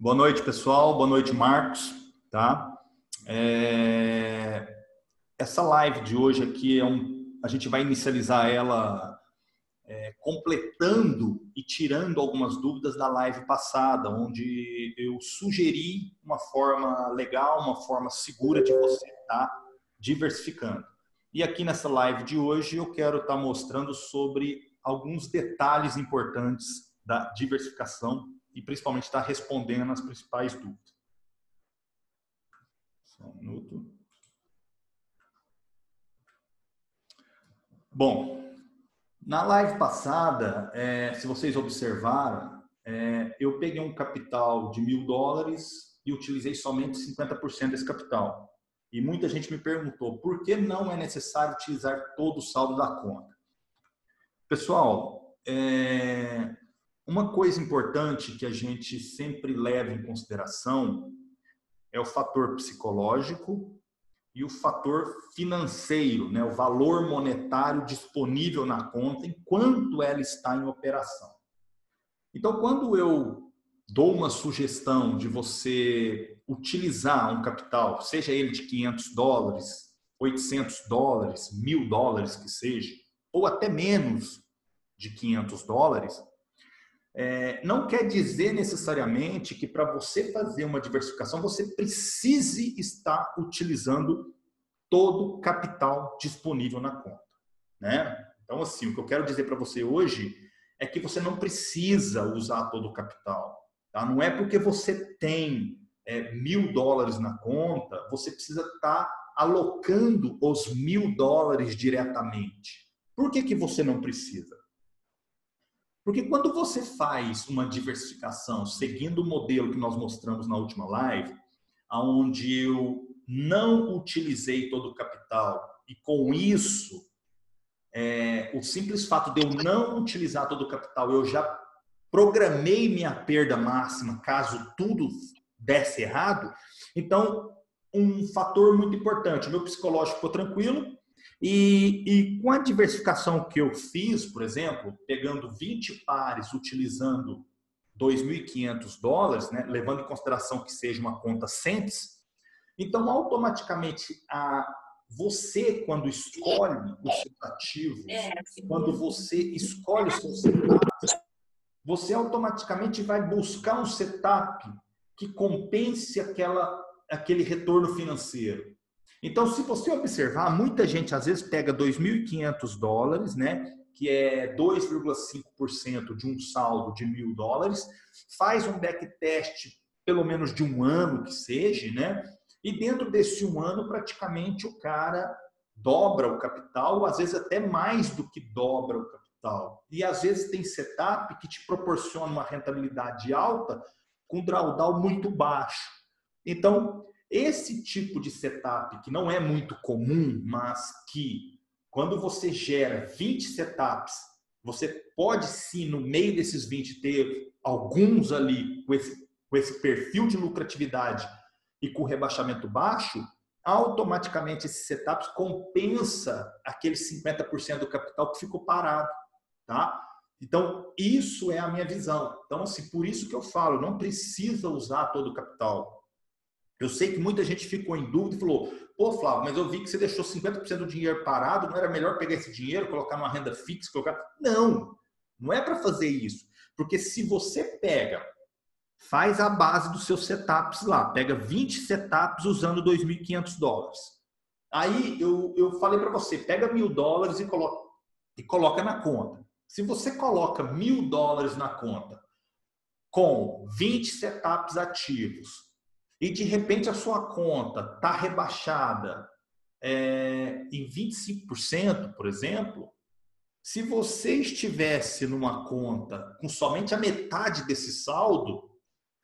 Boa noite, pessoal. Boa noite, Marcos. Tá? Essa live de hoje aqui a gente vai inicializar ela completando e tirando algumas dúvidas da live passada, onde eu sugeri uma forma legal, uma forma segura de você estar diversificando. E aqui nessa live de hoje eu quero estar mostrando sobre alguns detalhes importantes da diversificação e principalmente estar respondendo as principais dúvidas. Só um minuto. Bom, na live passada, se vocês observaram, eu peguei um capital de $1.000 e utilizei somente 50% desse capital. E muita gente me perguntou, por que não é necessário utilizar todo o saldo da conta? Pessoal, uma coisa importante que a gente sempre leva em consideração é o fator psicológico e o fator financeiro, né? O valor monetário disponível na conta enquanto ela está em operação. Então, quando eu dou uma sugestão de você utilizar um capital, seja ele de $500, $800, $1.000 que seja, ou até menos de $500, não quer dizer necessariamente que para você fazer uma diversificação você precise estar utilizando todo o capital disponível na conta, né? Então, assim, o que eu quero dizer para você hoje é que você não precisa usar todo o capital, tá? Não é porque você tem $1.000 na conta, você precisa estar alocando os $1.000 diretamente. Por que você não precisa? Porque quando você faz uma diversificação seguindo o modelo que nós mostramos na última live, onde eu não utilizei todo o capital e com isso, o simples fato de eu não utilizar todo o capital, eu já programei minha perda máxima caso tudo desse errado. Então, um fator muito importante, o meu psicológico ficou tranquilo. E com a diversificação que eu fiz, por exemplo, pegando 20 pares, utilizando $2.500, né, levando em consideração que seja uma conta Cents, então automaticamente você, quando escolhe os seus ativos, quando você escolhe os seus setups, você automaticamente vai buscar um setup que compense aquele retorno financeiro. Então, se você observar, muita gente às vezes pega $2.500, né, que é 2,5% de um saldo de $1.000, faz um backtest pelo menos de um ano que seja, né, e dentro desse um ano praticamente o cara dobra o capital, ou às vezes até mais do que dobra o capital. E às vezes tem setup que te proporciona uma rentabilidade alta com drawdown muito baixo. Então, esse tipo de setup, que não é muito comum, mas que quando você gera 20 setups, você pode sim, no meio desses 20, ter alguns ali com esse perfil de lucratividade e com rebaixamento baixo, automaticamente esses setups compensa aqueles 50% do capital que ficou parado, tá? Então, isso é a minha visão. Então, assim, por isso que eu falo, não precisa usar todo o capital. Eu sei que muita gente ficou em dúvida e falou, pô, Flávio, mas eu vi que você deixou 50% do dinheiro parado, não era melhor pegar esse dinheiro, colocar numa renda fixa, colocar... Não, não é para fazer isso. Porque se você pega, faz a base dos seus setups lá, pega 20 setups usando $2.500. Aí eu falei para você, pega $1.000 e coloca na conta. Se você coloca $1.000 na conta com 20 setups ativos, e de repente a sua conta está rebaixada em 25%, por exemplo, se você estivesse numa conta com somente a metade desse saldo,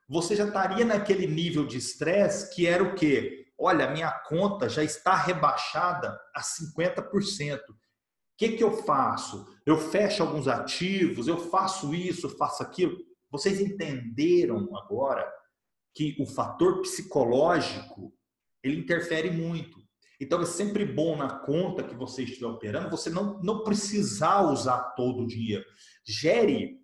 você já estaria naquele nível de estresse que era o quê? Olha, minha conta já está rebaixada a 50%. O que eu faço? Eu fecho alguns ativos, eu faço isso, faço aquilo. Vocês entenderam agora que o fator psicológico ele interfere muito. Então é sempre bom na conta que você estiver operando, você não precisar usar todo o dinheiro. Gere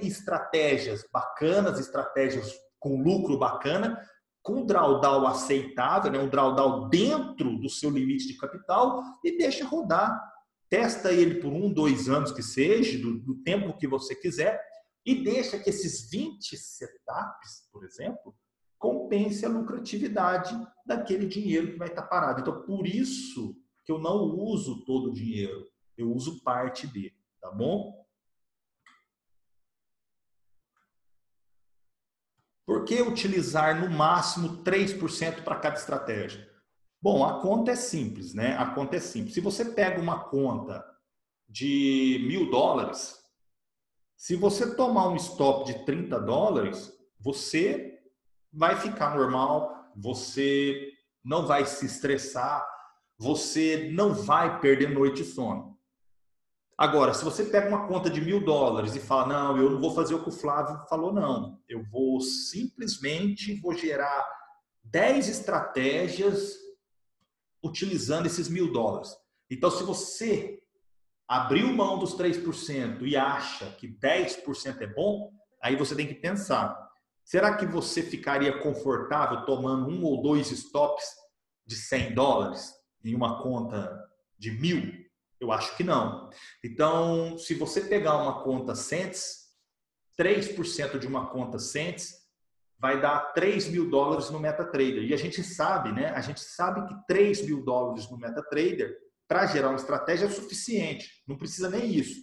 estratégias bacanas, estratégias com lucro bacana, com drawdown aceitável, né? Um drawdown dentro do seu limite de capital e deixa rodar. Testa ele por 1, 2 anos que seja, do tempo que você quiser, e deixa que esses 20 setups, por exemplo, compense a lucratividade daquele dinheiro que vai estar parado. Então, por isso que eu não uso todo o dinheiro, eu uso parte dele, tá bom? Por que utilizar no máximo 3% para cada estratégia? Bom, a conta é simples, né? A conta é simples. Se você pega uma conta de $1.000, se você tomar um stop de $30, você vai ficar normal, você não vai se estressar, você não vai perder noite de sono. Agora, se você pega uma conta de $1.000 e fala, não, eu não vou fazer o que o Flávio falou, não. Eu vou simplesmente gerar 10 estratégias utilizando esses $1.000. Então, se você abriu mão dos 3% e acha que 10% é bom, aí você tem que pensar, será que você ficaria confortável tomando 1 ou 2 stops de $100 em uma conta de 1.000? Eu acho que não. Então, se você pegar uma conta Cents, 3% de uma conta Cents vai dar $3.000 no MetaTrader. E a gente sabe, né? A gente sabe que $3.000 no MetaTrader para gerar uma estratégia é suficiente. Não precisa nem isso.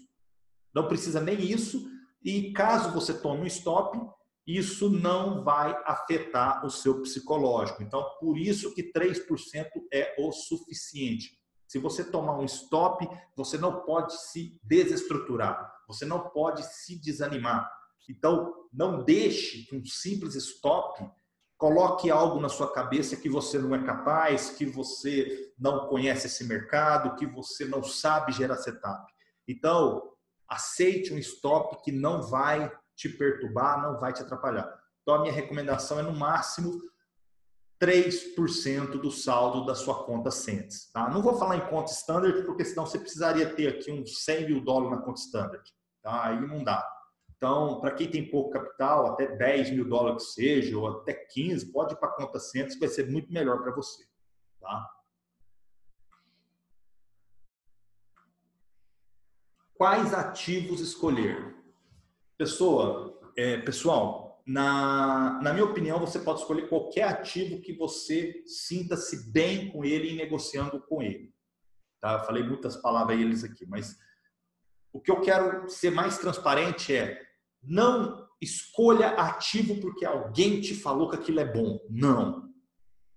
Não precisa nem isso. E caso você tome um stop, isso não vai afetar o seu psicológico. Então, por isso que 3% é o suficiente. Se você tomar um stop, você não pode se desestruturar. Você não pode se desanimar. Então, não deixe que um simples stop coloque algo na sua cabeça que você não é capaz, que você não conhece esse mercado, que você não sabe gerar setup. Então, aceite um stop que não vai te perturbar, não vai te atrapalhar. Então, a minha recomendação é, no máximo, 3% do saldo da sua conta Cents. Tá? Não vou falar em conta standard, porque senão você precisaria ter aqui uns $100.000 na conta standard. Tá? Aí não dá. Então, para quem tem pouco capital, até $10.000 que seja, ou até 15, pode ir para a conta Cents, que vai ser muito melhor para você. Tá? Quais ativos escolher? Pessoal, na minha opinião, você pode escolher qualquer ativo que você sinta-se bem com ele e negociando com ele. Tá? Eu falei muitas palavras a eles aqui, mas o que eu quero ser mais transparente é: não escolha ativo porque alguém te falou que aquilo é bom. Não.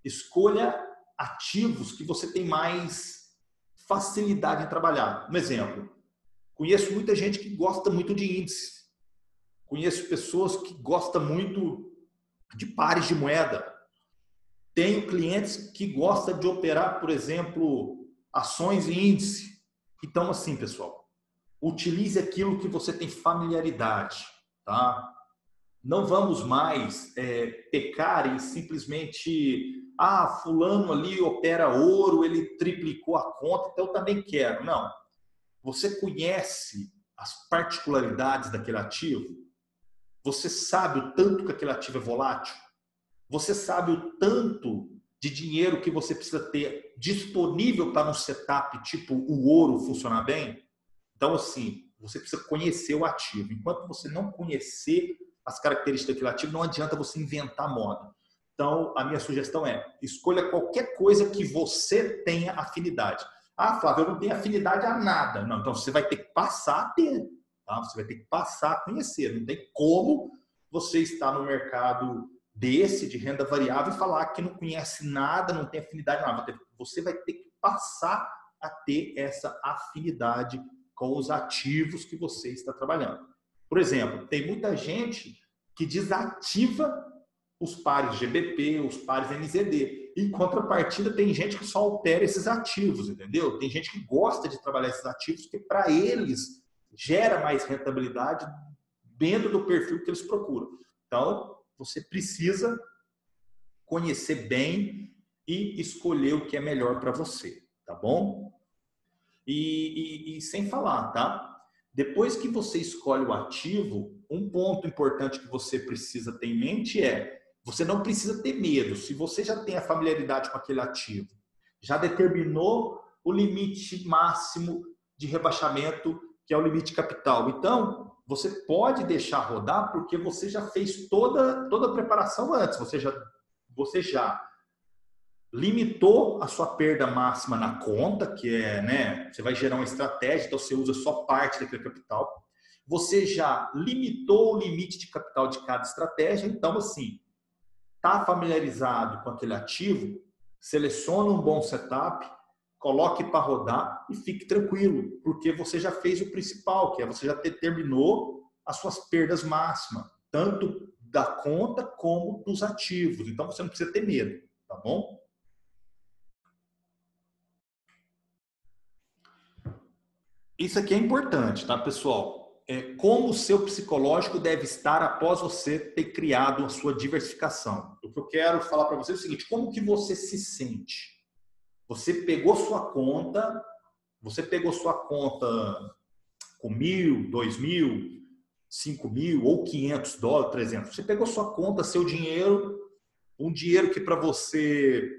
Escolha ativos que você tem mais facilidade em trabalhar. Um exemplo, conheço muita gente que gosta muito de índice. Conheço pessoas que gostam muito de pares de moeda. Tenho clientes que gostam de operar, por exemplo, ações e índice. Então, assim, pessoal, utilize aquilo que você tem familiaridade, tá? Não vamos mais pecar em simplesmente, fulano ali opera ouro, ele triplicou a conta, então eu também quero. Não. Você conhece as particularidades daquele ativo? Você sabe o tanto que aquele ativo é volátil? Você sabe o tanto de dinheiro que você precisa ter disponível para um setup tipo o ouro funcionar bem? Então, assim, você precisa conhecer o ativo. Enquanto você não conhecer as características daquele ativo, não adianta você inventar moda. Então, a minha sugestão é: escolha qualquer coisa que você tenha afinidade. Flávio, eu não tenho afinidade a nada. Não, então você vai ter que passar a ter. Tá? Você vai ter que passar a conhecer. Não tem como você estar no mercado desse, de renda variável, e falar que não conhece nada, não tem afinidade nada. Você vai ter que passar a ter essa afinidade com os ativos que você está trabalhando. Por exemplo, tem muita gente que desativa os pares GBP, os pares NZD. Em contrapartida, tem gente que só opera esses ativos, entendeu? Tem gente que gosta de trabalhar esses ativos porque, para eles, gera mais rentabilidade dentro do perfil que eles procuram. Então, você precisa conhecer bem e escolher o que é melhor para você, tá bom? E sem falar, tá? Depois que você escolhe o ativo, um ponto importante que você precisa ter em mente é: você não precisa ter medo. Se você já tem a familiaridade com aquele ativo, já determinou o limite máximo de rebaixamento, que é o limite capital. Então, você pode deixar rodar porque você já fez toda a preparação antes. Você já limitou a sua perda máxima na conta, que é, né, você vai gerar uma estratégia, então você usa só parte daquele capital. Você já limitou o limite de capital de cada estratégia, então assim, está familiarizado com aquele ativo, selecione um bom setup, coloque para rodar e fique tranquilo, porque você já fez o principal, que é você já determinou as suas perdas máximas, tanto da conta como dos ativos. Então você não precisa ter medo, tá bom? Isso aqui é importante, tá, pessoal? Como o seu psicológico deve estar após você ter criado a sua diversificação. O que eu quero falar para você é o seguinte: como que você se sente? Você pegou sua conta com 1.000, 2.000, 5.000 ou $500, 300. Você pegou sua conta, seu dinheiro, um dinheiro que para você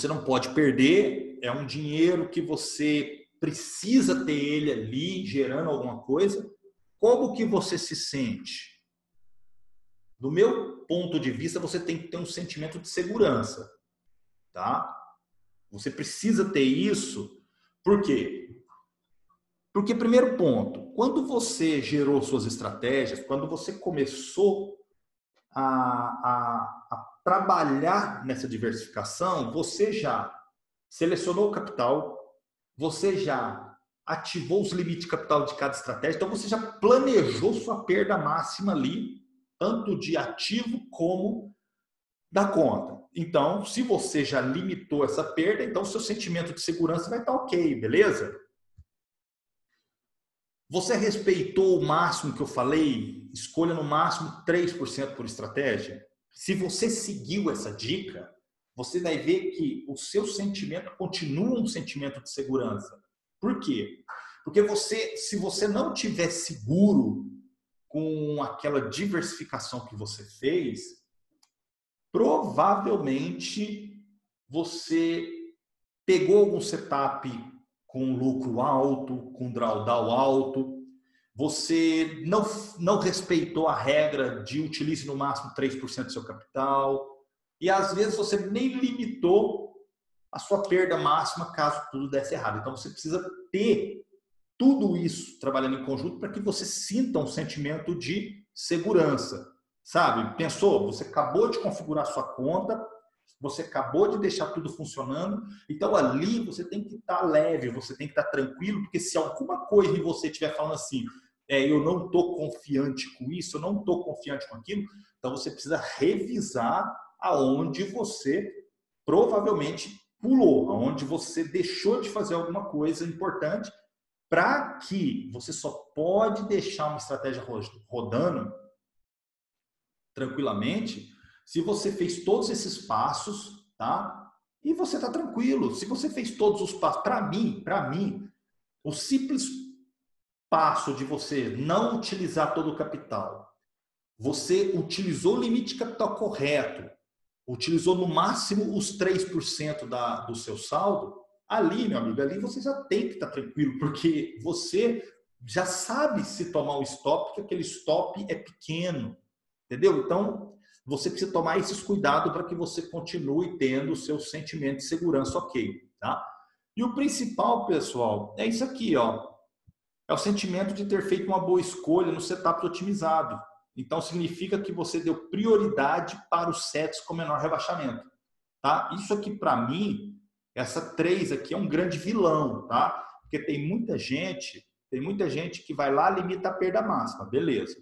não pode perder, é um dinheiro que você precisa ter ele ali gerando alguma coisa. Como que você se sente? Do meu ponto de vista, você tem que ter um sentimento de segurança, tá? Você precisa ter isso. Por quê? Porque, primeiro ponto, quando você gerou suas estratégias, quando você começou a trabalhar nessa diversificação, você já selecionou o capital, você já ativou os limites de capital de cada estratégia, então você já planejou sua perda máxima ali, tanto de ativo como da conta. Então, se você já limitou essa perda, então seu sentimento de segurança vai estar ok, beleza? Você respeitou o máximo que eu falei? Escolha no máximo 3% por estratégia? Se você seguiu essa dica, você vai ver que o seu sentimento continua um sentimento de segurança. Por quê? Porque se você não tiver seguro com aquela diversificação que você fez, provavelmente você pegou algum setup com lucro alto, com drawdown alto, você não respeitou a regra de utilize no máximo 3% do seu capital, e às vezes você nem limitou a sua perda máxima caso tudo desse errado. Então você precisa ter tudo isso trabalhando em conjunto para que você sinta um sentimento de segurança. Sabe? Pensou? Você acabou de configurar sua conta, você acabou de deixar tudo funcionando, então ali você tem que estar leve, você tem que estar tranquilo, porque se alguma coisa em você estiver falando assim, eu não estou confiante com isso, eu não estou confiante com aquilo, então você precisa revisar aonde você provavelmente pulou, aonde você deixou de fazer alguma coisa importante, para que você só pode deixar uma estratégia rodando tranquilamente se você fez todos esses passos, tá? E você está tranquilo. Se você fez todos os passos, para mim, o simples passo de você não utilizar todo o capital, você utilizou o limite de capital correto, utilizou no máximo os 3% do seu saldo, ali, meu amigo, ali você já tem que estar tranquilo, porque você já sabe se tomar um stop, que aquele stop é pequeno, entendeu? Então, você precisa tomar esses cuidados para que você continue tendo o seu sentimento de segurança ok, tá? E o principal, pessoal, é isso aqui, ó. É o sentimento de ter feito uma boa escolha no setup otimizado. Então, significa que você deu prioridade para os sets com menor rebaixamento, tá? Isso aqui, para mim, essa 3 aqui é um grande vilão, tá? Porque tem muita gente que vai lá e limita a perda máxima, beleza.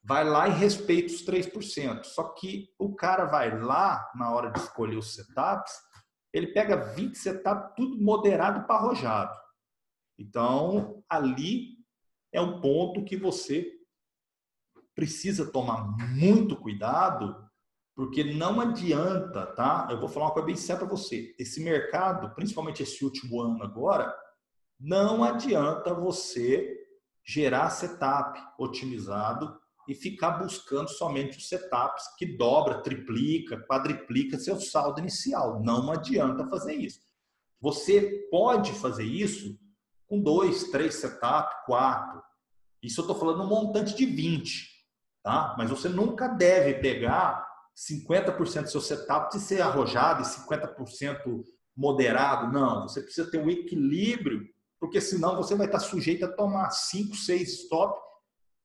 Vai lá e respeita os 3%. Só que o cara vai lá, na hora de escolher os setups, ele pega 20 setups, tudo moderado para arrojado. Então, ali é um ponto que você precisa tomar muito cuidado, porque não adianta, tá? Eu vou falar uma coisa bem séria para você. Esse mercado, principalmente esse último ano agora, não adianta você gerar setup otimizado e ficar buscando somente os setups que dobra, triplica, quadriplica seu saldo inicial. Não adianta fazer isso. Você pode fazer isso com 2, 3 setups, 4. Isso eu estou falando um montante de 20. Tá? Mas você nunca deve pegar 50% do seu setup e ser arrojado e 50% moderado. Não, você precisa ter um equilíbrio, porque senão você vai estar sujeito a tomar 5, 6 stop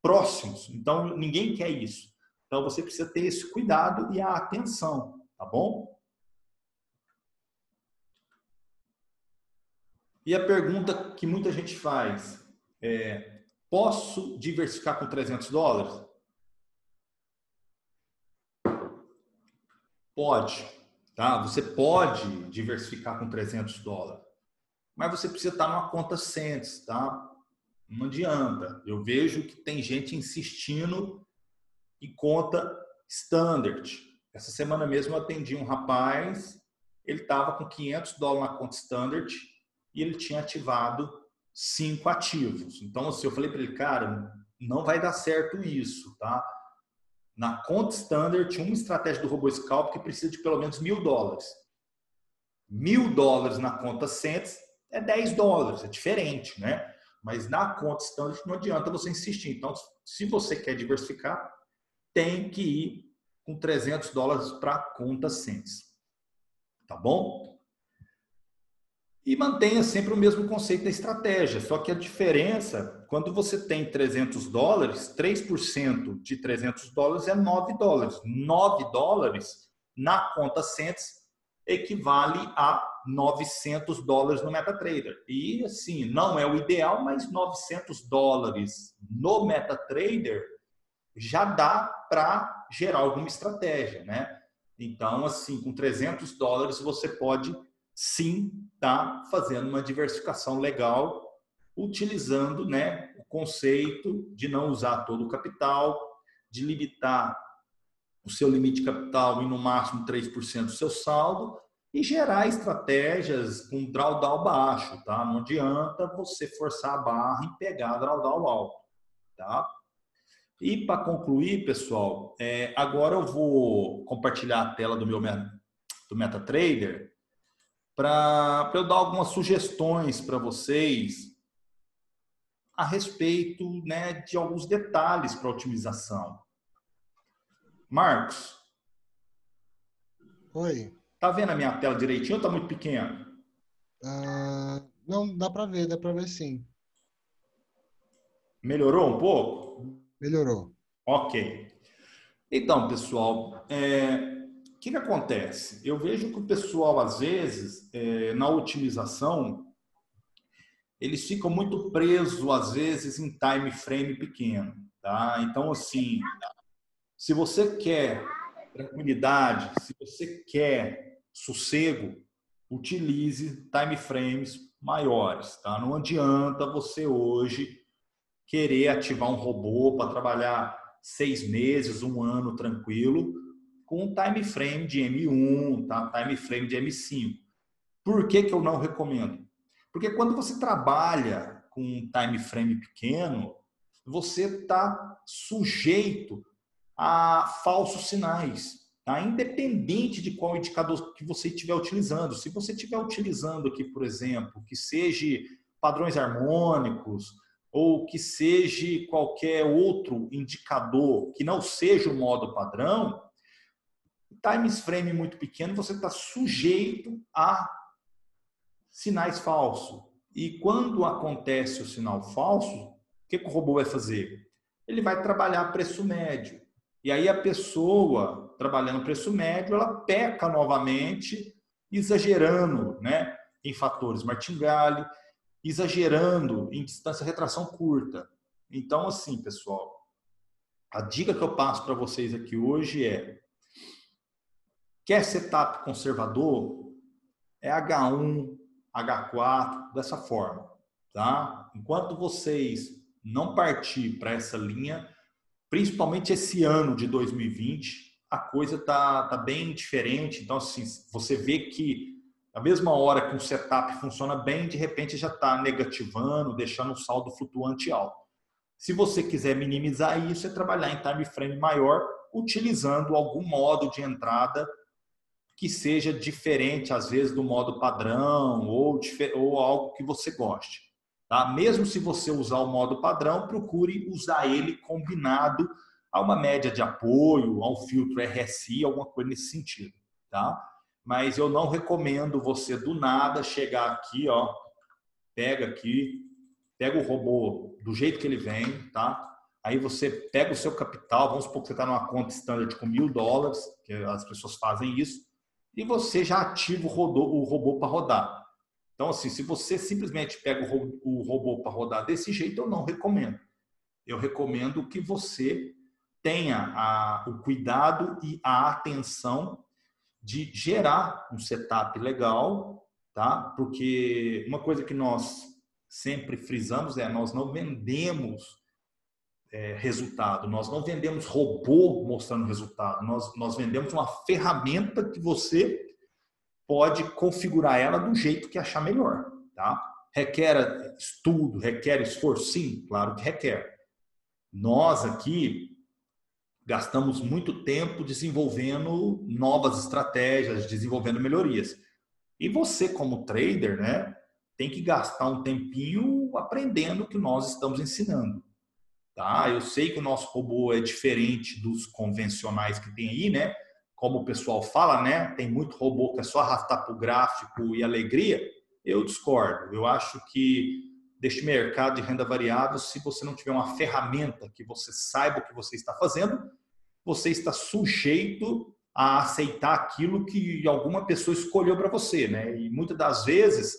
próximos. Então, ninguém quer isso. Então, você precisa ter esse cuidado e a atenção, tá bom? E a pergunta que muita gente faz é: posso diversificar com $300? Pode, tá? Você pode diversificar com $300, mas você precisa estar numa conta Cents, tá? Não adianta. Eu vejo que tem gente insistindo em conta Standard. Essa semana mesmo eu atendi um rapaz, ele estava com $500 na conta Standard e ele tinha ativado 5 ativos. Então, assim, eu falei para ele, cara, não vai dar certo isso, tá? Na conta Standard, uma estratégia do RoboScalp que precisa de pelo menos $1.000. $1.000 na conta Cents é $10, é diferente, né? Mas na conta Standard não adianta você insistir. Então, se você quer diversificar, tem que ir com $300 para a conta Cents. Tá bom? E mantenha sempre o mesmo conceito da estratégia. Só que a diferença, quando você tem $300, 3% de $300 é $9. $9 na conta Cents equivale a $900 no MetaTrader. E assim, não é o ideal, mas $900 no MetaTrader já dá para gerar alguma estratégia, né? Então, assim, com $300 você pode sim estar fazendo uma diversificação legal, utilizando, né, o conceito de não usar todo o capital, de limitar o seu limite de capital em no máximo 3% do seu saldo e gerar estratégias com drawdown baixo, tá? Não adianta você forçar a barra e pegar drawdown alto, tá? E para concluir, pessoal, agora eu vou compartilhar a tela do meu do MetaTrader para eu dar algumas sugestões para vocês a respeito, né, de alguns detalhes para otimização. Marcos, Oi. tá vendo a minha tela direitinho ou tá muito pequena? Não, dá para ver sim. Melhorou um pouco? Melhorou. Ok. Então, pessoal, o que acontece? Eu vejo que o pessoal, às vezes, na otimização, eles ficam muito presos, às vezes, em time frame pequeno. Tá? Então, assim, se você quer tranquilidade, se você quer sossego, utilize time frames maiores. Tá? Não adianta você hoje querer ativar um robô para trabalhar 6 meses, um ano tranquilo, com um time frame de M1, tá? Time frame de M5. Por que eu não recomendo? Porque quando você trabalha com um time frame pequeno, você está sujeito a falsos sinais, tá? Independente de qual indicador que você estiver utilizando. Se você estiver utilizando aqui, por exemplo, que seja padrões harmônicos ou que seja qualquer outro indicador que não seja o modo padrão, time frame muito pequeno, você está sujeito a sinais falsos. E quando acontece o sinal falso, o que o robô vai fazer? Ele vai trabalhar preço médio. E aí a pessoa, trabalhando preço médio, ela peca novamente, exagerando, né, em fatores martingale, exagerando em distância retração curta. Então, assim, pessoal, a dica que eu passo para vocês aqui hoje é: quer setup conservador? É H1, H4, dessa forma, tá? Enquanto vocês não partir para essa linha, principalmente esse ano de 2020, a coisa tá bem diferente. Então, assim, você vê que a mesma hora que um setup funciona bem, de repente já está negativando, deixando o saldo flutuante alto. Se você quiser minimizar isso, é trabalhar em time frame maior, utilizando algum modo de entrada que seja diferente, às vezes, do modo padrão ou algo que você goste. Tá? Mesmo se você usar o modo padrão, procure usar ele combinado a uma média de apoio, a um filtro RSI, alguma coisa nesse sentido. Tá? Mas eu não recomendo você, do nada, chegar aqui, ó, pega o robô do jeito que ele vem, tá? Aí você pega o seu capital, vamos supor que você está numa conta standard com $1.000, que as pessoas fazem isso, e você já ativa o robô para rodar. Então, assim, se você simplesmente pega o robô para rodar desse jeito, eu não recomendo. Eu recomendo que você tenha o cuidado e a atenção de gerar um setup legal, tá? Porque uma coisa que nós sempre frisamos nós não vendemos resultado, nós não vendemos robô mostrando resultado, nós vendemos uma ferramenta que você pode configurar ela do jeito que achar melhor, tá? Requer estudo, requer esforço? Sim, claro que requer. Nós aqui gastamos muito tempo desenvolvendo novas estratégias, desenvolvendo melhorias. E você, como trader, né, tem que gastar um tempinho aprendendo o que nós estamos ensinando. Tá? Eu sei que o nosso robô é diferente dos convencionais que tem aí, né? Como o pessoal fala, né? Tem muito robô que é só arrastar para o gráfico e alegria. Eu discordo. Eu acho que deste mercado de renda variável, se você não tiver uma ferramenta que você saiba o que você está fazendo, você está sujeito a aceitar aquilo que alguma pessoa escolheu para você, né? E muitas das vezes,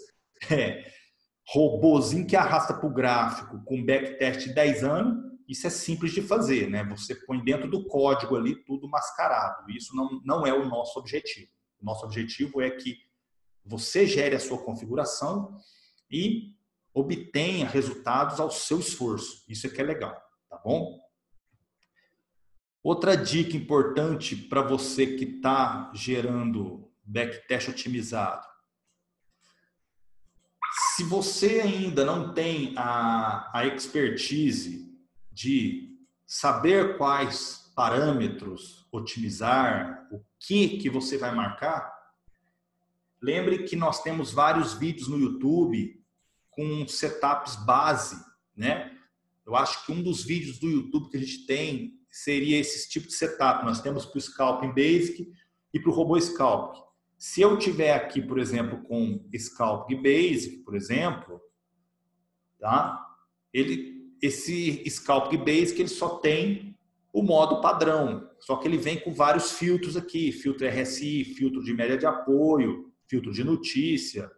robozinho que arrasta para o gráfico com backtest de 10 anos, isso é simples de fazer, né? Você põe dentro do código ali tudo mascarado. Isso não é o nosso objetivo. O nosso objetivo é que você gere a sua configuração e obtenha resultados ao seu esforço. Isso é que é legal, tá bom? Outra dica importante para você que está gerando backtest otimizado. Se você ainda não tem a expertise de saber quais parâmetros otimizar, o que você vai marcar, lembre que nós temos vários vídeos no YouTube com setups base, né? Eu acho que um dos vídeos do YouTube que a gente tem seria esse tipo de setup. Nós temos para o Scalping Basic e para o Robô Scalping. Se eu tiver aqui, por exemplo, com Scalping Basic, por exemplo, tá? Esse Scalping Basic ele só tem o modo padrão, só que ele vem com vários filtros aqui, filtro RSI, filtro de média de apoio, filtro de notícia.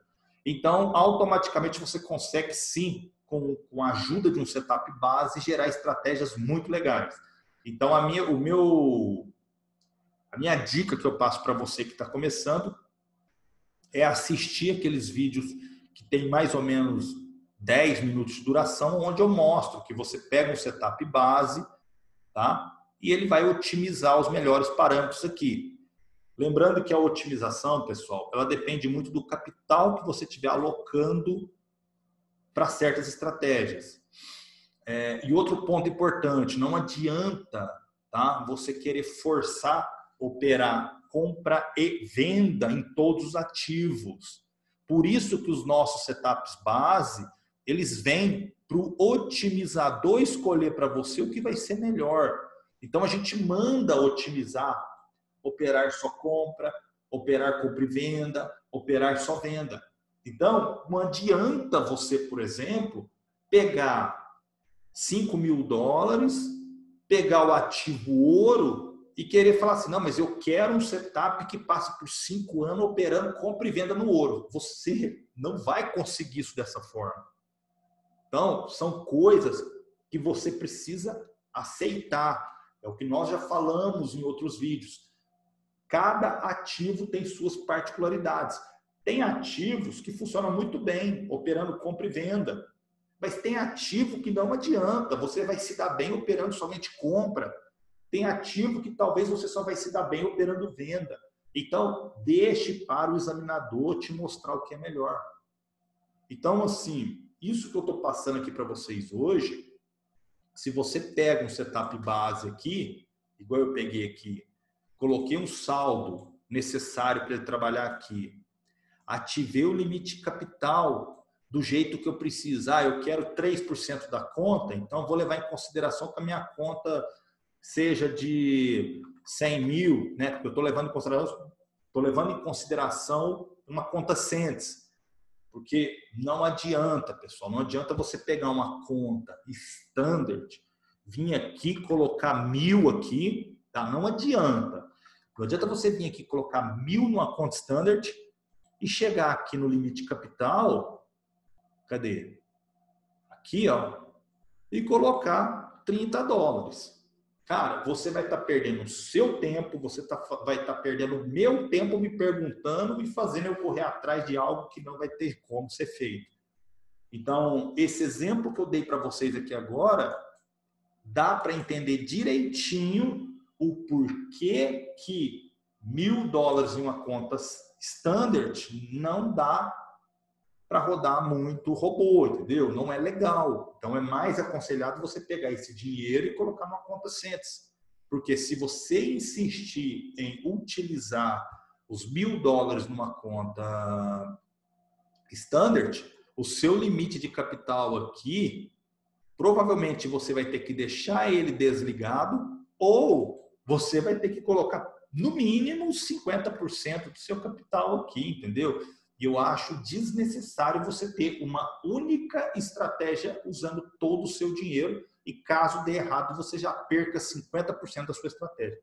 Então, automaticamente você consegue sim, com a ajuda de um setup base, gerar estratégias muito legais. Então, a minha dica que eu passo para você que está começando é assistir aqueles vídeos que tem mais ou menos 10 minutos de duração, onde eu mostro que você pega um setup base, tá? E ele vai otimizar os melhores parâmetros aqui. Lembrando que a otimização, pessoal, ela depende muito do capital que você estiver alocando para certas estratégias. E outro ponto importante, não adianta, tá, você querer forçar, operar compra e venda em todos os ativos. Por isso que os nossos setups base, eles vêm para o otimizador escolher para você o que vai ser melhor. Então a gente manda otimizar, operar só compra, operar compra e venda, operar só venda. Então, não adianta você, por exemplo, pegar $5.000, pegar o ativo ouro e querer falar assim, não, mas eu quero um setup que passe por 5 anos operando compra e venda no ouro. Você não vai conseguir isso dessa forma. Então, são coisas que você precisa aceitar. É o que nós já falamos em outros vídeos. Cada ativo tem suas particularidades. Tem ativos que funcionam muito bem, operando compra e venda. Mas tem ativo que não adianta. Você vai se dar bem operando somente compra. Tem ativo que talvez você só vai se dar bem operando venda. Então, deixe para o examinador te mostrar o que é melhor. Então, assim, isso que eu estou passando aqui para vocês hoje se você pega um setup base aqui, igual eu peguei aqui, coloquei um saldo necessário para ele trabalhar aqui, ativei o limite de capital do jeito que eu precisar, eu quero 3% da conta, então vou levar em consideração que a minha conta seja de 100 mil, né? Porque eu estou levando em consideração uma conta Cents, porque não adianta, pessoal, não adianta você pegar uma conta standard, vir aqui colocar 1000 aqui, tá? Não adianta. Não adianta você vir aqui colocar 1000 numa conta standard e chegar aqui no limite de capital, cadê? Aqui, ó, e colocar $30. Cara, você vai estar perdendo o seu tempo, vai estar perdendo o meu tempo me perguntando e fazendo eu correr atrás de algo que não vai ter como ser feito. Então, esse exemplo que eu dei para vocês aqui agora, dá para entender direitinho o porquê que $1000 em uma conta standard não dá para rodar muito robô, entendeu? Não é legal. Então, é mais aconselhado você pegar esse dinheiro e colocar numa conta Cents. Porque se você insistir em utilizar os $1000 numa conta standard, o seu limite de capital aqui, provavelmente você vai ter que deixar ele desligado ou você vai ter que colocar, no mínimo, 50% do seu capital aqui, entendeu? E eu acho desnecessário você ter uma única estratégia usando todo o seu dinheiro e caso dê errado, você já perca 50% da sua estratégia.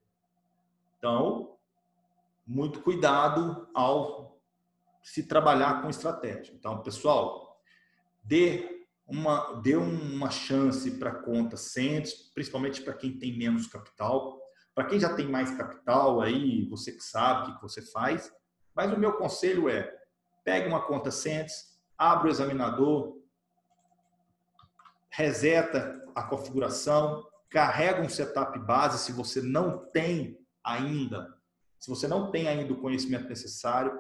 Então, muito cuidado ao se trabalhar com estratégia. Então, pessoal, dê uma chance para a conta Cents, principalmente para quem tem menos capital. Para quem já tem mais capital, aí você que sabe o que você faz. Mas o meu conselho é, pegue uma conta Cents, abre o examinador, reseta a configuração, carrega um setup base se você não tem ainda o conhecimento necessário,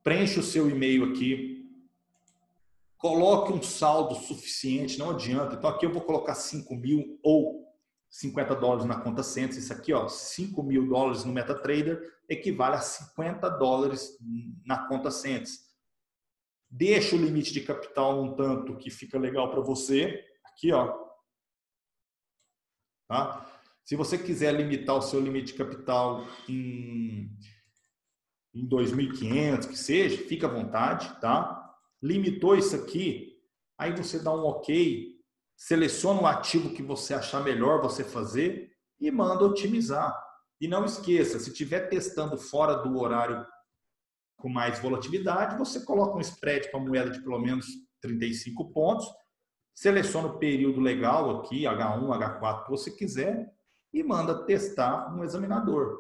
preencha o seu e-mail aqui, coloque um saldo suficiente, não adianta. Então aqui eu vou colocar 5 mil ou $50 na conta Cents. Isso aqui, ó, $5.000 no MetaTrader equivale a $50 na conta Cents. Deixa o limite de capital num tanto que fica legal para você. Aqui, ó. Tá? Se você quiser limitar o seu limite de capital em 2.500, que seja, fica à vontade, tá? Limitou isso aqui, aí você dá um OK, seleciona o ativo que você achar melhor você fazer e manda otimizar. E não esqueça, se estiver testando fora do horário com mais volatilidade, você coloca um spread para moeda de pelo menos 35 pontos, seleciona o período legal aqui, H1, H4, que você quiser, e manda testar no examinador.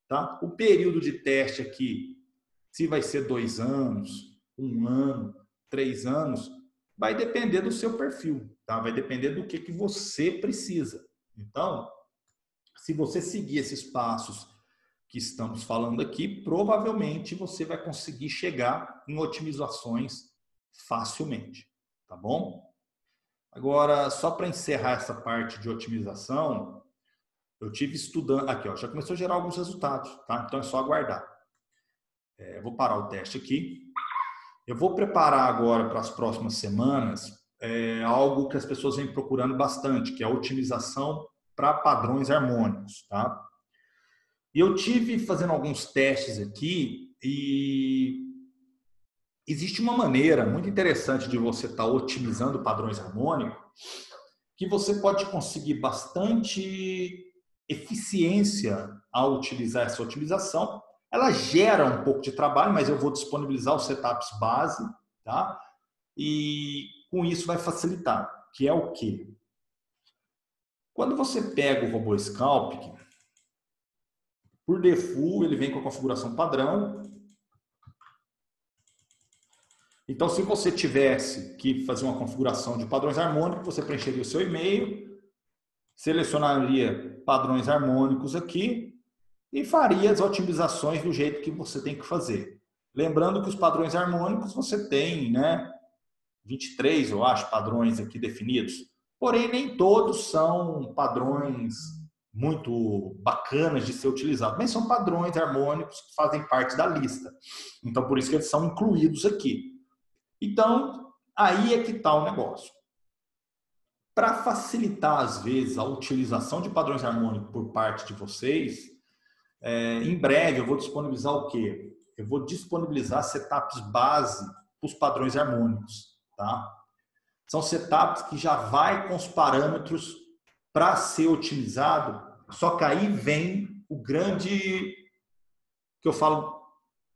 Tá? O período de teste aqui, se vai ser 2 anos, 1 ano, 3 anos, vai depender do seu perfil, tá? Vai depender do que você precisa. Então, se você seguir esses passos que estamos falando aqui, provavelmente você vai conseguir chegar em otimizações facilmente, tá bom? Agora, só para encerrar essa parte de otimização, eu tive estudando, aqui ó, já começou a gerar alguns resultados, tá? Então é só aguardar. Eu vou parar o teste aqui. Eu vou preparar agora para as próximas semanas algo que as pessoas vêm procurando bastante, que é a otimização para padrões harmônicos, tá? E eu tive fazendo alguns testes aqui e existe uma maneira muito interessante de você estar otimizando padrões harmônicos que você pode conseguir bastante eficiência ao utilizar essa otimização. Ela gera um pouco de trabalho, mas eu vou disponibilizar os setups base, tá? E com isso vai facilitar, que é o quê? Quando você pega o robô Scalping, por default ele vem com a configuração padrão. Então, se você tivesse que fazer uma configuração de padrões harmônicos, você preencheria o seu e-mail, selecionaria padrões harmônicos aqui e faria as otimizações do jeito que você tem que fazer. Lembrando que os padrões harmônicos você tem, né, 23, eu acho, padrões aqui definidos. Porém, nem todos são padrões muito bacanas de ser utilizados, mas são padrões harmônicos que fazem parte da lista. Então, por isso que eles são incluídos aqui. Então, aí é que está o negócio. Para facilitar, às vezes, a utilização de padrões harmônicos por parte de vocês, em breve eu vou disponibilizar o quê? Eu vou disponibilizar setups base para os padrões harmônicos, tá? São setups que já vai com os parâmetros para ser otimizado, só que aí vem o grande, que eu falo,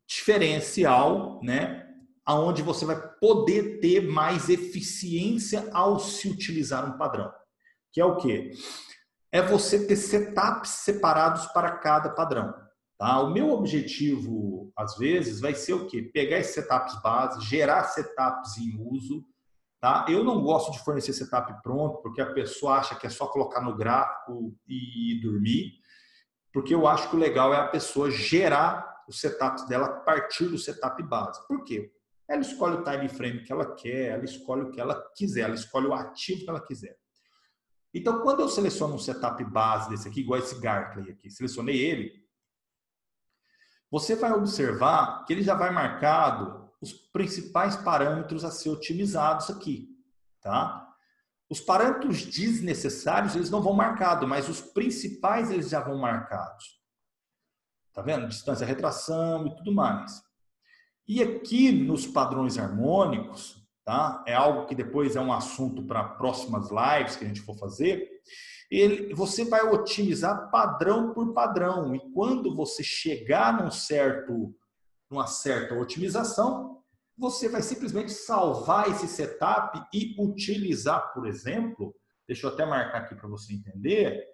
diferencial, né? Aonde você vai poder ter mais eficiência ao se utilizar um padrão. Que é o quê? É você ter setups separados para cada padrão. Tá? O meu objetivo, às vezes, vai ser o quê? Pegar esses setups base, gerar setups em uso. Tá? Eu não gosto de fornecer setup pronto, porque a pessoa acha que é só colocar no gráfico e dormir. Porque eu acho que o legal é a pessoa gerar os setups dela a partir do setup base. Por quê? Ela escolhe o time frame que ela quer, ela escolhe o que ela quiser, ela escolhe o ativo que ela quiser. Então, quando eu seleciono um setup base desse aqui, igual esse Gartley aqui, selecionei ele, você vai observar que ele já vai marcado os principais parâmetros a ser otimizados aqui, tá? Os parâmetros desnecessários, eles não vão marcados, mas os principais, eles já vão marcados. Tá vendo? Distância, retração e tudo mais. E aqui nos padrões harmônicos, tá? É algo que depois é um assunto para próximas lives que a gente for fazer. Você vai otimizar padrão por padrão. E quando você chegar numa certa otimização, você vai simplesmente salvar esse setup e utilizar, por exemplo, deixa eu até marcar aqui para você entender.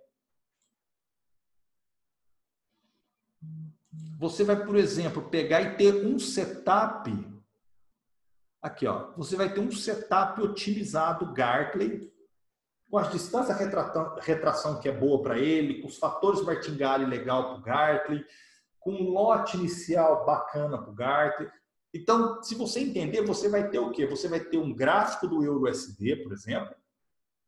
Você vai, por exemplo, pegar e ter um setup. Aqui, ó. Você vai ter um setup otimizado Gartley, com a distância retração que é boa para ele, com os fatores martingale legal para o Gartley, com um lote inicial bacana para o Gartley. Então, se você entender, você vai ter o quê? Você vai ter um gráfico do EURUSD, por exemplo,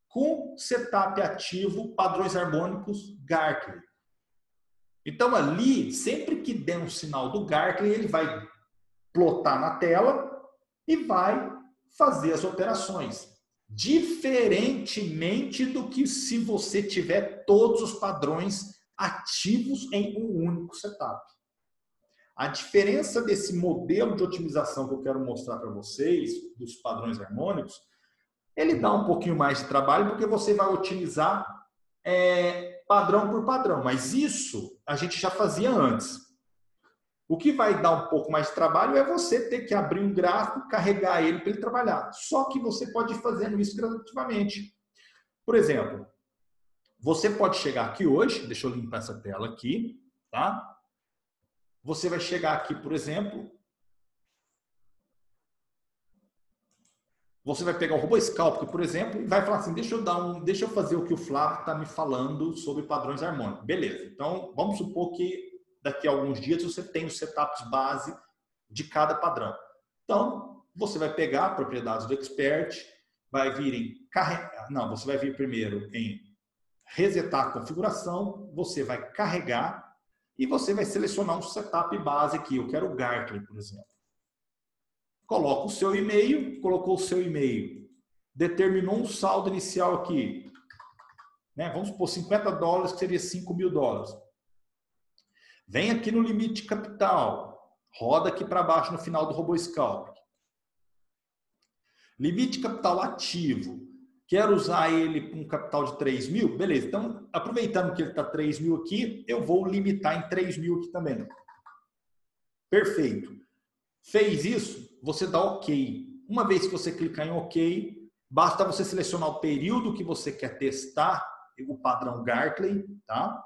com setup ativo, padrões harmônicos Gartley. Então, ali, sempre que der um sinal do Gartley, ele vai plotar na tela e vai fazer as operações. Diferentemente do que se você tiver todos os padrões ativos em um único setup. A diferença desse modelo de otimização que eu quero mostrar para vocês, dos padrões harmônicos, ele dá um pouquinho mais de trabalho, porque você vai otimizar padrão por padrão, mas isso a gente já fazia antes. O que vai dar um pouco mais de trabalho é você ter que abrir um gráfico, carregar ele para ele trabalhar. Só que você pode ir fazendo isso gradativamente. Por exemplo, você pode chegar aqui hoje, deixa eu limpar essa tela aqui, tá? Você vai chegar aqui, por exemplo, você vai pegar o RoboSculpt, por exemplo, e vai falar assim, deixa eu fazer o que o Flávio está me falando sobre padrões harmônicos. Beleza, então vamos supor que daqui a alguns dias você tem os setups base de cada padrão. Então, você vai pegar propriedades do Expert, vai vir em carregar, não, você vai vir primeiro em resetar a configuração, você vai carregar e você vai selecionar um setup base aqui. Eu quero o Gartley, por exemplo. Coloca o seu e-mail, colocou o seu e-mail, determinou um saldo inicial aqui, né? Vamos supor $50, que seria $5.000. Vem aqui no limite de capital, roda aqui para baixo no final do RoboSculpt. Limite de capital ativo, quero usar ele com um capital de 3.000? Beleza, então aproveitando que ele está 3.000 aqui, eu vou limitar em 3.000 aqui também. Perfeito. Fez isso, você dá OK. Uma vez que você clicar em OK, basta você selecionar o período que você quer testar o padrão Gartley, tá?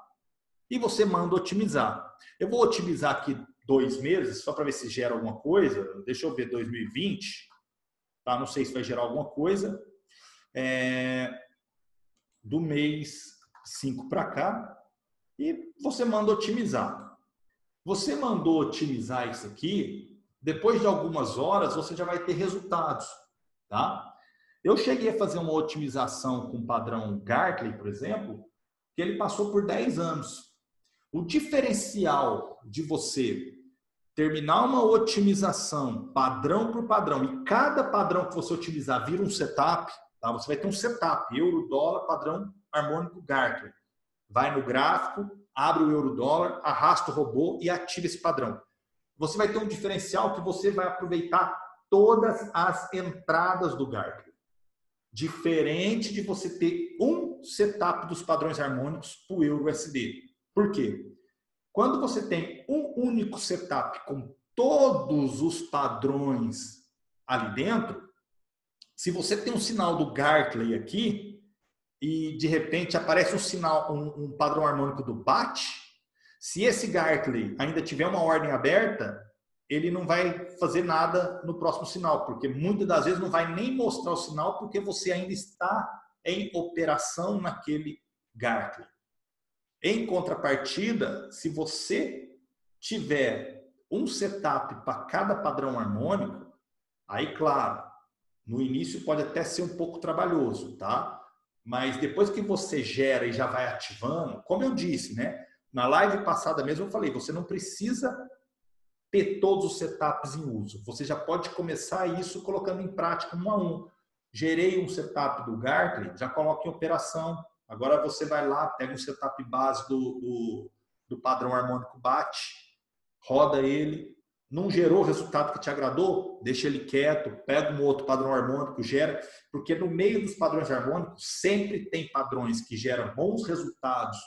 E você manda otimizar. Eu vou otimizar aqui 2 meses, só para ver se gera alguma coisa. Deixa eu ver 2020. Tá? Não sei se vai gerar alguma coisa. Do mês 5 para cá. E você manda otimizar. Você mandou otimizar isso aqui, depois de algumas horas você já vai ter resultados. Tá? Eu cheguei a fazer uma otimização com o padrão Gartley, por exemplo, que ele passou por 10 anos. O diferencial de você terminar uma otimização padrão por padrão e cada padrão que você utilizar vira um setup, tá? Você vai ter um setup, euro, dólar, padrão harmônico Gartley. Vai no gráfico, abre o euro, dólar, arrasta o robô e ativa esse padrão. Você vai ter um diferencial que você vai aproveitar todas as entradas do Gartley. Diferente de você ter um setup dos padrões harmônicos para o euro USD. Por quê? Quando você tem um único setup com todos os padrões ali dentro, se você tem um sinal do Gartley aqui e de repente aparece um sinal, um padrão harmônico do BAT, se esse Gartley ainda tiver uma ordem aberta, ele não vai fazer nada no próximo sinal, porque muitas das vezes não vai nem mostrar o sinal porque você ainda está em operação naquele Gartley. Em contrapartida, se você tiver um setup para cada padrão harmônico, aí, claro, no início pode até ser um pouco trabalhoso, tá? Mas depois que você gera e já vai ativando, como eu disse, né? Na live passada mesmo eu falei, você não precisa ter todos os setups em uso. Você já pode começar isso colocando em prática um a um. Gerei um setup do Gartley, já coloca em operação. Agora você vai lá, pega um setup base do padrão harmônico BAT, roda ele. Não gerou o resultado que te agradou? Deixa ele quieto, pega um outro padrão harmônico, gera. Porque no meio dos padrões harmônicos sempre tem padrões que geram bons resultados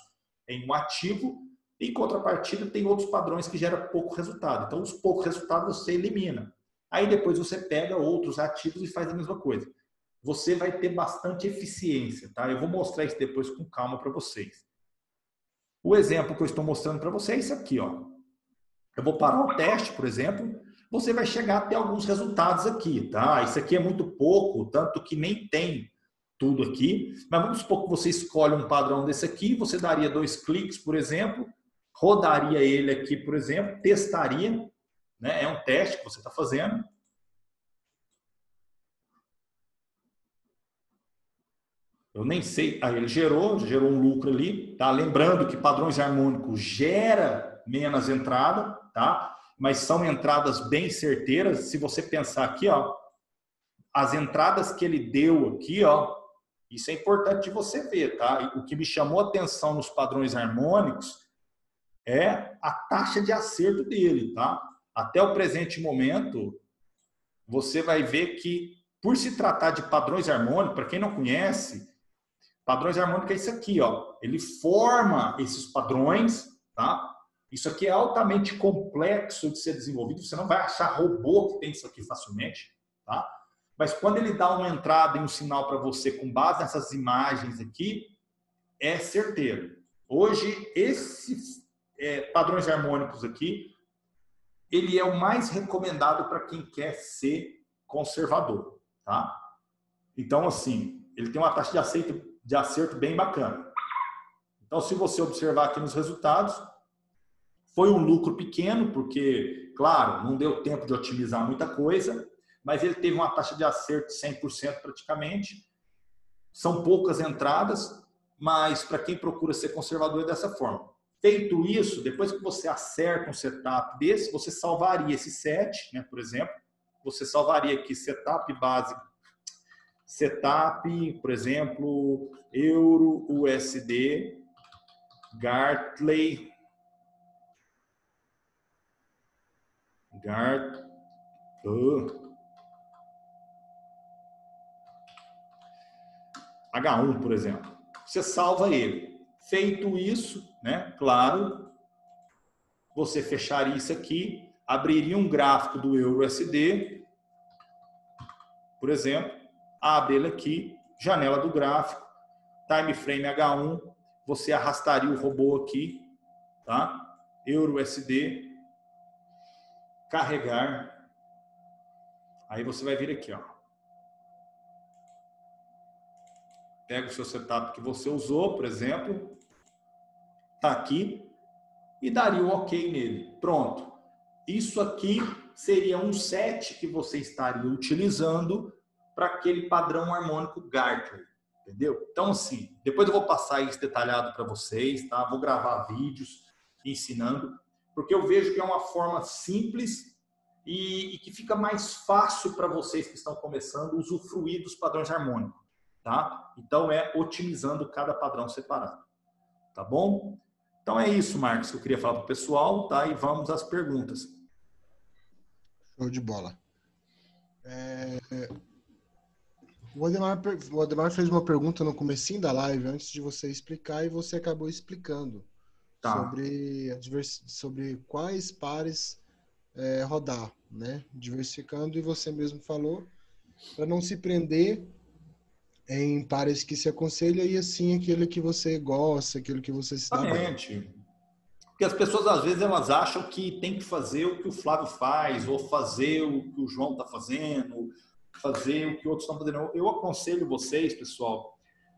em um ativo. Em contrapartida, tem outros padrões que geram pouco resultado. Então, os poucos resultados você elimina. Aí depois você pega outros ativos e faz a mesma coisa. Você vai ter bastante eficiência, tá? Eu vou mostrar isso depois com calma para vocês. O exemplo que eu estou mostrando para vocês é esse aqui, ó. Eu vou parar o teste, por exemplo. Você vai chegar a ter alguns resultados aqui, tá? Isso aqui é muito pouco, tanto que nem tem tudo aqui. Mas vamos supor que você escolhe um padrão desse aqui, você daria 2 cliques, por exemplo, rodaria ele aqui, por exemplo, testaria, né? É um teste que você está fazendo. Eu nem sei, aí ele gerou um lucro ali, tá? Lembrando que padrões harmônicos gera menos entrada, tá? Mas são entradas bem certeiras. Se você pensar aqui, ó, as entradas que ele deu aqui, ó, isso é importante de você ver, tá? O que me chamou a atenção nos padrões harmônicos é a taxa de acerto dele, tá? Até o presente momento, você vai ver que, por se tratar de padrões harmônicos, para quem não conhece, padrões harmônicos é isso aqui, ó. Ele forma esses padrões, tá? Isso aqui é altamente complexo de ser desenvolvido. Você não vai achar robô que tem isso aqui facilmente, tá? Mas quando ele dá uma entrada e um sinal para você com base nessas imagens aqui, é certeiro. Hoje, esses padrões harmônicos aqui, ele é o mais recomendado para quem quer ser conservador, tá? Então, assim, ele tem uma taxa de acerto bem bacana. Então, se você observar aqui nos resultados, foi um lucro pequeno, porque, claro, não deu tempo de otimizar muita coisa, mas ele teve uma taxa de acerto de 100% praticamente. São poucas entradas, mas para quem procura ser conservador é dessa forma. Feito isso, depois que você acerta um setup desse, você salvaria esse set, né, por exemplo, você salvaria aqui setup base, setup, por exemplo, euro, USD, Gartley, H1, por exemplo. Você salva ele. Feito isso, né? Claro, você fecharia isso aqui, abriria um gráfico do euro-USD, por exemplo, abre ele aqui, janela do gráfico, time frame H1, você arrastaria o robô aqui, tá? Euro-USD, carregar, aí você vai vir aqui, ó. Pega o seu setup que você usou, por exemplo, tá aqui, e daria o OK nele. Pronto. Isso aqui seria um set que você estaria utilizando para aquele padrão harmônico Gartley, entendeu? Então, assim, depois eu vou passar isso detalhado para vocês, tá? Vou gravar vídeos ensinando, porque eu vejo que é uma forma simples e que fica mais fácil para vocês que estão começando usufruir dos padrões harmônicos, tá? Então, é otimizando cada padrão separado, tá bom? Então, é isso, Marcos, que eu queria falar para o pessoal, tá? E vamos às perguntas. Show de bola. O Ademar fez uma pergunta no comecinho da live, antes de você explicar, e você acabou explicando Tá. sobre quais pares rodar, né? Diversificando, e você mesmo falou, para não se prender em pares que se aconselha, e assim aquele que você gosta, aquilo que você se dá bem. Exatamente. Porque as pessoas, às vezes, elas acham que tem que fazer o que o Flávio faz, ou fazer o que o João está fazendo, fazer o que outros estão fazendo. Eu aconselho vocês, pessoal,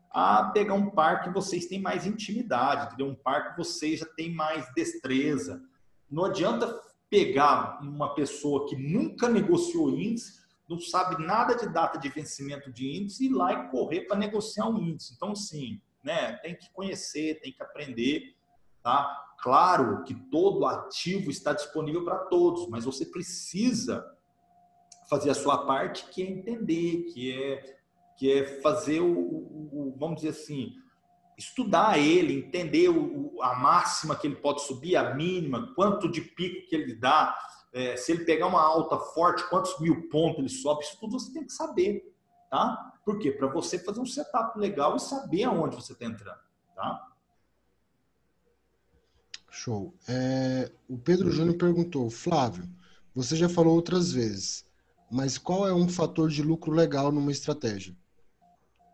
a pegar um par que vocês têm mais intimidade, entendeu? Um par que vocês já têm mais destreza. Não adianta pegar uma pessoa que nunca negociou índice, não sabe nada de data de vencimento de índice, e ir lá e correr para negociar um índice. Então, sim, né, tem que conhecer, tem que aprender, tá? Claro que todo ativo está disponível para todos, mas você precisa fazer a sua parte, que é entender, que é fazer vamos dizer assim, estudar ele, entender a máxima que ele pode subir, a mínima, quanto de pico que ele dá, se ele pegar uma alta forte, quantos 1000 pontos ele sobe, isso tudo você tem que saber, tá? Por quê? Para você fazer um setup legal e saber aonde você está entrando, tá? Show. O Pedro Júnior perguntou, Flávio, você já falou outras vezes, mas qual é um fator de lucro legal numa estratégia?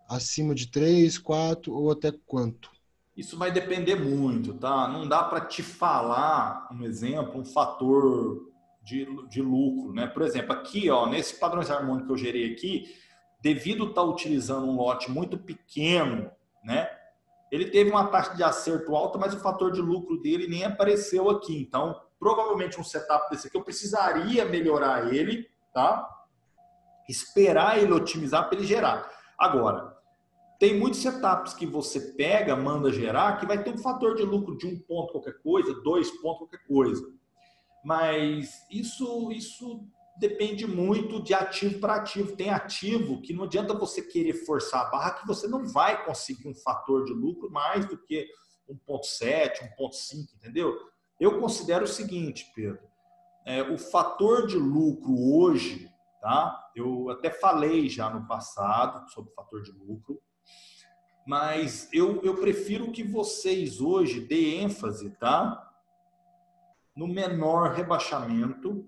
Acima de 3, 4 ou até quanto? Isso vai depender muito, tá? Não dá para te falar, um exemplo, um fator de lucro, né? Por exemplo, aqui, ó, nesse padrões harmônicos que eu gerei aqui, devido a estar utilizando um lote muito pequeno, né? Ele teve uma taxa de acerto alta, mas o fator de lucro dele nem apareceu aqui. Então, provavelmente um setup desse aqui eu precisaria melhorar ele, tá? Esperar ele otimizar para ele gerar. Agora, tem muitos setups que você pega, manda gerar, que vai ter um fator de lucro de 1 ponto qualquer coisa, 2 pontos qualquer coisa. Mas isso depende muito de ativo para ativo. Tem ativo que não adianta você querer forçar a barra, que você não vai conseguir um fator de lucro mais do que 1,7, 1,5, entendeu? Eu considero o seguinte, Pedro, o fator de lucro hoje, tá? Eu até falei já no passado sobre o fator de lucro, mas eu prefiro que vocês hoje dêem ênfase, tá? No menor rebaixamento,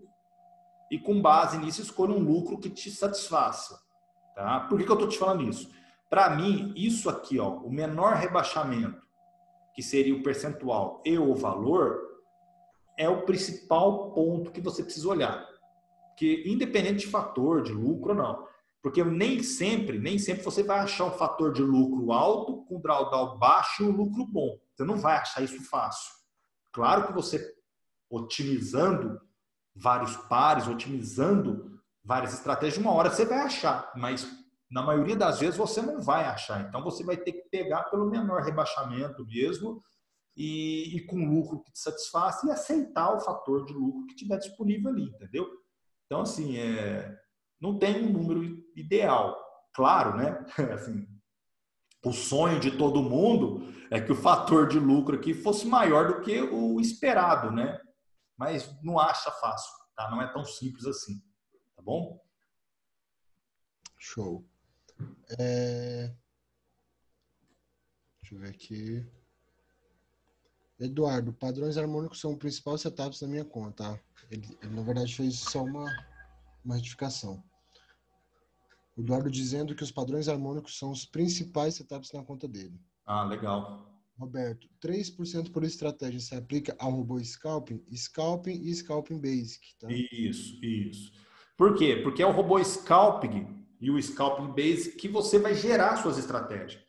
e com base nisso escolha um lucro que te satisfaça, tá? Por que eu estou te falando isso? Para mim, isso aqui, ó, o menor rebaixamento, que seria o percentual e o valor, é o principal ponto que você precisa olhar. Porque independente de fator de lucro ou não, porque nem sempre você vai achar um fator de lucro alto com drawdown baixo e um lucro bom. Você não vai achar isso fácil. Claro que você otimizando vários pares, otimizando várias estratégias, uma hora você vai achar, mas na maioria das vezes você não vai achar. Então você vai ter que pegar pelo menor rebaixamento mesmo e com lucro que te satisfaça e aceitar o fator de lucro que tiver disponível ali, entendeu? Então, assim, não tem um número ideal. Claro, né? Assim, o sonho de todo mundo é que o fator de lucro aqui fosse maior do que o esperado, né? Mas não acha fácil, tá? Não é tão simples assim, tá bom? Show. Deixa eu ver aqui. Eduardo, padrões harmônicos são o principal setup da minha conta, tá? Ele na verdade fez só uma retificação. O Eduardo dizendo que os padrões harmônicos são os principais setups na conta dele. Ah, legal. Roberto, 3% por estratégia se aplica ao robô Scalping, Scalping e Scalping Basic, tá? Isso. Por quê? Porque é o robô Scalping e o Scalping Basic que você vai gerar suas estratégias.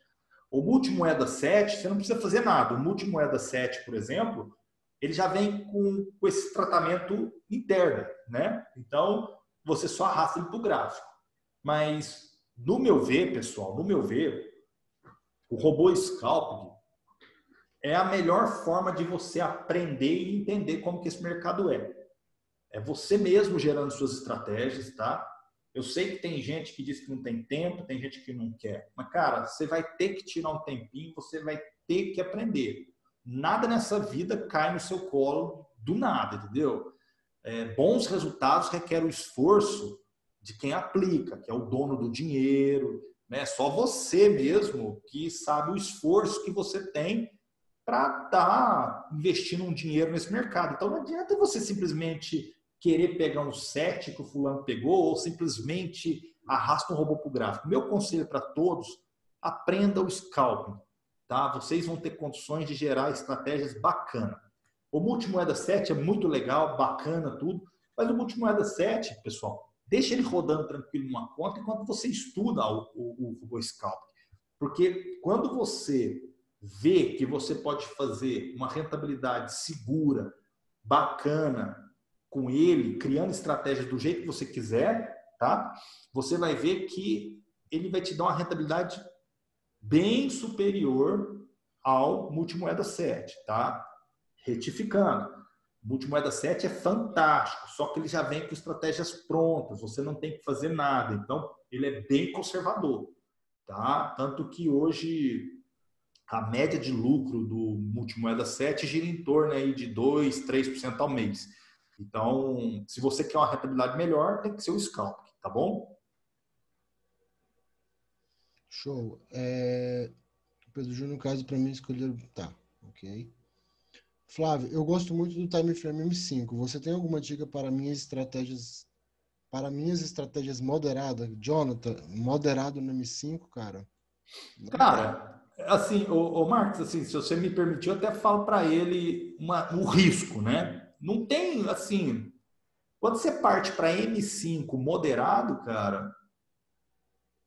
O multimoeda 7, você não precisa fazer nada. O multimoeda 7, por exemplo, ele já vem com esse tratamento interno, né? Então, você só arrasta ele para o gráfico. Mas No meu ver, pessoal, no meu ver, o robô scalping é a melhor forma de você aprender e entender como que esse mercado é. É você mesmo gerando suas estratégias, tá? Eu sei que tem gente que diz que não tem tempo, tem gente que não quer. Mas, cara, você vai ter que tirar um tempinho, você vai ter que aprender. Nada nessa vida cai no seu colo do nada, entendeu? Bons resultados requerem o esforço de quem aplica, que é o dono do dinheiro, né? Só você mesmo que sabe o esforço que você tem para estar investindo um dinheiro nesse mercado. Então não adianta você simplesmente querer pegar um set que o fulano pegou ou simplesmente arrasta um robô para o gráfico. Meu conselho para todos, aprenda o scalping. Tá? Vocês vão ter condições de gerar estratégias bacanas. O Multimoeda 7 é muito legal, bacana, tudo, mas o Multimoeda 7, pessoal, deixa ele rodando tranquilo numa conta enquanto você estuda o robô scalping. Porque quando você vê que você pode fazer uma rentabilidade segura, bacana com ele, criando estratégias do jeito que você quiser, tá? Você vai ver que ele vai te dar uma rentabilidade bem superior ao Multimoeda 7, tá? Retificando. O Multimoeda 7 é fantástico, só que ele já vem com estratégias prontas, você não tem que fazer nada. Então, ele é bem conservador, tá? Tanto que hoje a média de lucro do Multimoeda 7 gira em torno aí de 2, 3% ao mês. Então, se você quer uma rentabilidade melhor, tem que ser o scalp, tá bom? Show. O Pedro Júnior, no caso, para mim, escolher... Tá, ok. Flávio, eu gosto muito do time frame M5. Você tem alguma dica para minhas estratégias moderadas? Jonathan, moderado no M5, cara? Não Cara, assim, o Marcos, assim, se você me permitir, eu até falo para ele o risco, né? Não tem, assim, quando você parte para M5 moderado, cara,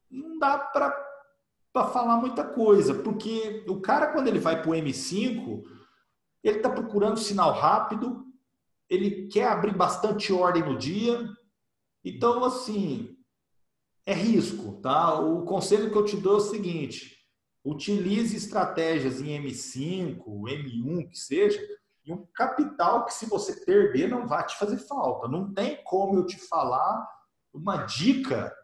não dá para falar muita coisa, porque o cara, quando ele vai para o M5, ele está procurando sinal rápido, ele quer abrir bastante ordem no dia, então, assim, é risco, tá? O conselho que eu te dou é o seguinte: utilize estratégias em M5, M1, que seja, e um capital que, se você perder, não vai te fazer falta. Não tem como eu te falar uma dica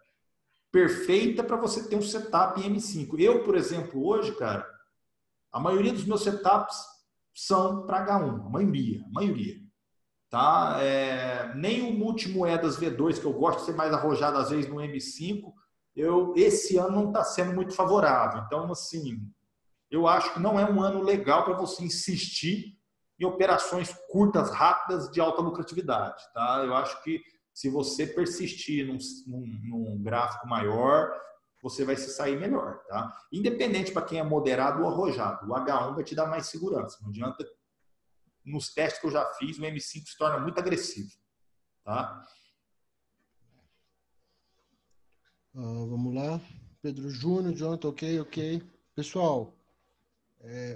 perfeita para você ter um setup em M5. Eu, por exemplo, hoje, cara, a maioria dos meus setups são para H1, a maioria. Tá? Nem o Multimoedas V2, que eu gosto de ser mais arrojado às vezes no M5, esse ano não está sendo muito favorável. Então, assim, eu acho que não é um ano legal para você insistir em operações curtas, rápidas, de alta lucratividade. Tá? Eu acho que se você persistir num gráfico maior, você vai se sair melhor. Tá? Independente para quem é moderado ou arrojado, o H1 vai te dar mais segurança. Não adianta. Nos testes que eu já fiz, o M5 se torna muito agressivo. Tá? Vamos lá. Pedro Júnior, Jonathan, ok. Pessoal,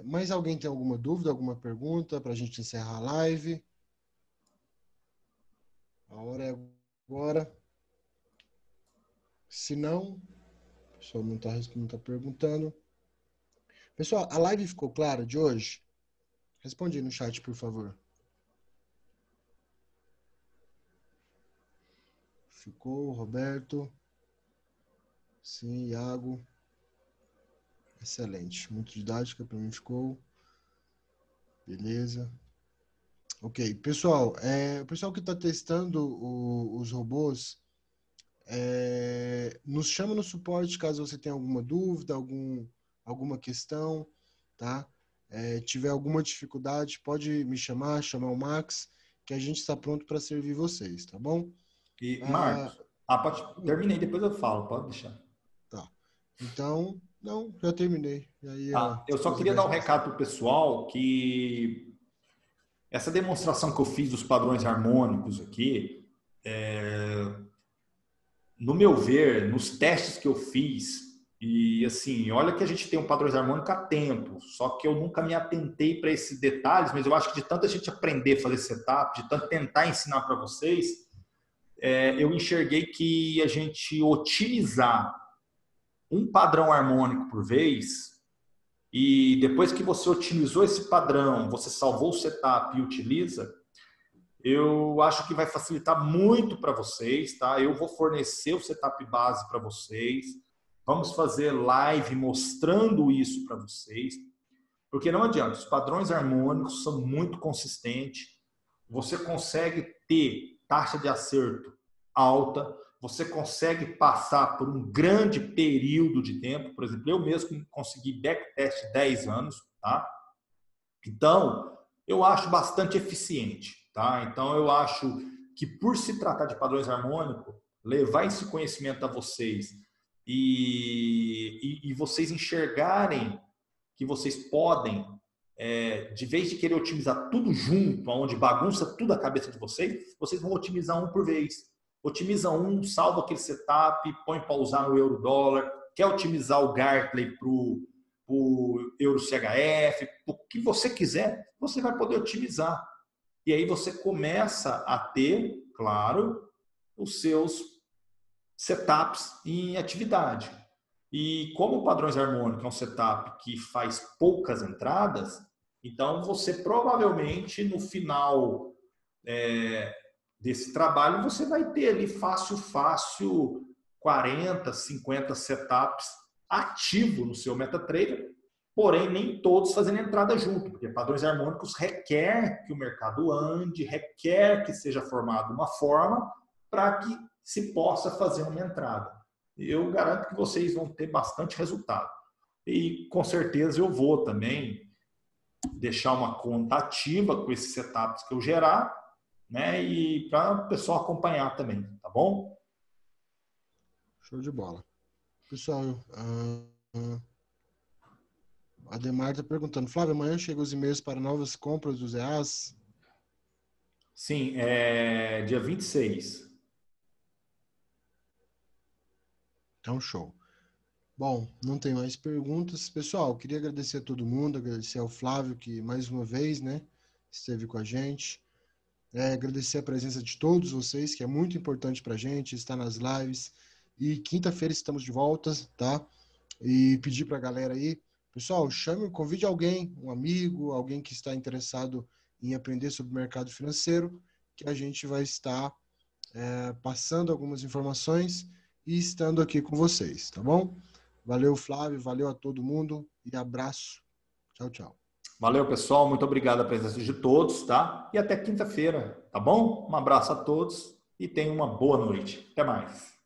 mais alguém tem alguma dúvida, alguma pergunta para a gente encerrar a live? A hora é agora. Se não, o pessoal não está perguntando. Pessoal, a live ficou clara de hoje? Responde aí no chat, por favor. Ficou, Roberto? Sim, Iago. Excelente. Muito didática, para mim ficou. Beleza. Ok. Pessoal, o pessoal que está testando os robôs, nos chama no suporte caso você tenha alguma dúvida, alguma questão, tá? Tiver alguma dificuldade, pode me chamar o Max, que a gente está pronto para servir vocês, tá bom? E, Marcos, terminei, depois eu falo, pode deixar. Tá. Então, não, já terminei. E aí, eu só queria dar um recado para o pessoal que essa demonstração que eu fiz dos padrões harmônicos aqui, no meu ver, nos testes que eu fiz, e assim, olha que a gente tem um padrões harmônicos há tempo, só que eu nunca me atentei para esses detalhes, mas eu acho que de tanto a gente aprender a fazer setup, de tanto tentar ensinar para vocês, eu enxerguei que a gente otimizar um padrão harmônico por vez, e depois que você otimizou esse padrão, você salvou o setup e utiliza, eu acho que vai facilitar muito para vocês, tá? Eu vou fornecer o setup base para vocês. Vamos fazer live mostrando isso para vocês, porque não adianta, os padrões harmônicos são muito consistentes. Você consegue ter taxa de acerto alta, você consegue passar por um grande período de tempo. Por exemplo, eu mesmo consegui backtest 10 anos, tá? Então, eu acho bastante eficiente, tá? Então, eu acho que por se tratar de padrões harmônicos, levar esse conhecimento a vocês e vocês enxergarem que vocês podem, de vez de querer otimizar tudo junto, onde bagunça tudo a cabeça de vocês, vocês vão otimizar um por vez. Otimiza um, salva aquele setup, põe para usar no euro-dólar, quer otimizar o Gartley para o euro-CHF, o que você quiser, você vai poder otimizar. E aí você começa a ter, claro, os seus setups em atividade. E como padrões harmônicos é um setup que faz poucas entradas, então você provavelmente no final desse trabalho você vai ter ali fácil 40, 50 setups ativos no seu MetaTrader, porém nem todos fazendo entrada junto, porque padrões harmônicos requer que o mercado ande, requer que seja formada uma forma para que se possa fazer uma entrada. Eu garanto que vocês vão ter bastante resultado. E com certeza eu vou também deixar uma conta ativa com esses setups que eu gerar, né? E para o pessoal acompanhar também, tá bom? Show de bola. Pessoal, a Ademar está perguntando, Flávio, amanhã chegam os e-mails para novas compras dos EAs? Sim, dia 26. Então, show. Bom, não tem mais perguntas. Pessoal, queria agradecer a todo mundo, agradecer ao Flávio, que mais uma vez, né, esteve com a gente. Agradecer a presença de todos vocês, que é muito importante para a gente, estar nas lives. E quinta-feira estamos de volta, tá? E pedir para a galera aí, pessoal, convide alguém, um amigo, alguém que está interessado em aprender sobre o mercado financeiro, que a gente vai estar passando algumas informações e estando aqui com vocês, tá bom? Valeu, Flávio, valeu a todo mundo e abraço. Tchau, tchau. Valeu, pessoal. Muito obrigado pela presença de todos, tá? E até quinta-feira, tá bom? Um abraço a todos e tenham uma boa noite. Até mais.